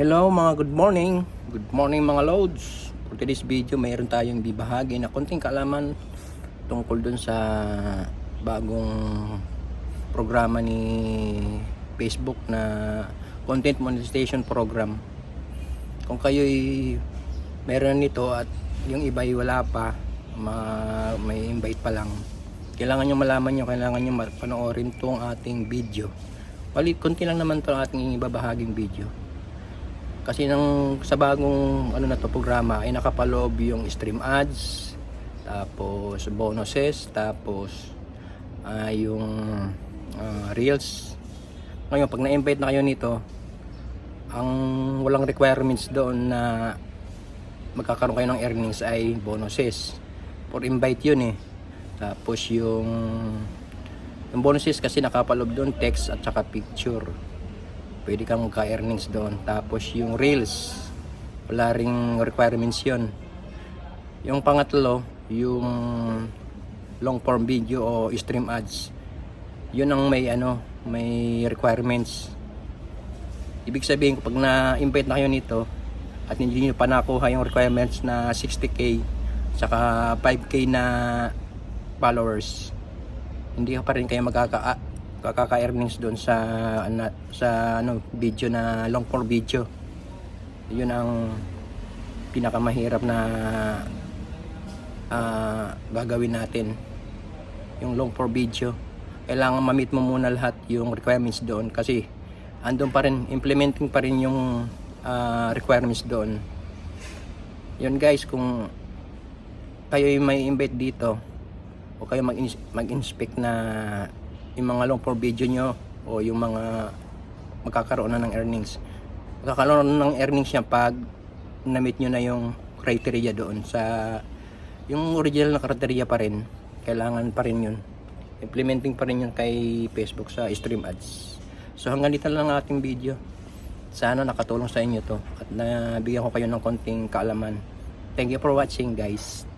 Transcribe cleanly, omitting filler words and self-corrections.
Hello mga good morning. Good morning mga loads. For today's video, mayroon tayong bibahagi na konting kaalaman tungkol dun sa bagong programa ni Facebook na content monetization program. Kung kayo'y meron nito at yung iba'y wala pa, may invite pa lang, kailangan nyo malaman nyo, kailangan nyo panoorin tong ating video. Bali, konti lang naman to ating ibabahaging video. Kasi sa bagong programa ay nakapaloob yung stream ads, tapos bonuses, tapos yung reels. Ngayon pag na-invite na kayo nito, ang walang requirements doon na magkakaroon kayo ng earnings ay bonuses. For invite yun eh. Tapos yung bonuses kasi nakapaloob doon text at saka picture. Pwede kang magka-earnings doon. Tapos yung reels, wala ring requirements yun. Yung pangatlo, yung long form video o stream ads, yun ang may requirements. Ibig sabihin, pag na-invite na kayo nito at hindi nyo pa nakuha yung requirements na 60k saka 5k na followers, hindi ka pa rin kayo magkaka-earnings doon sa video na long form video. Yun ang pinakamahirap na gagawin natin. Yung long form video, kailangan ma-meet mo muna lahat yung requirements doon kasi andun pa rin, implementing pa rin yung requirements doon. Yun guys, kung kayo may invite dito o kayo mag-inspect na yung mga long form video nyo o yung mga magkakaroon na ng earnings. Magkakaroon ng earnings niya pag na-meet nyo na yung criteria doon sa yung original na criteria pa rin. Kailangan pa rin yun. Implementing pa rin yun kay Facebook sa stream ads. So hanggang dito lang ang ating video. Sana nakatulong sa inyo to at nabigyan ko kayo ng konting kaalaman. Thank you for watching guys.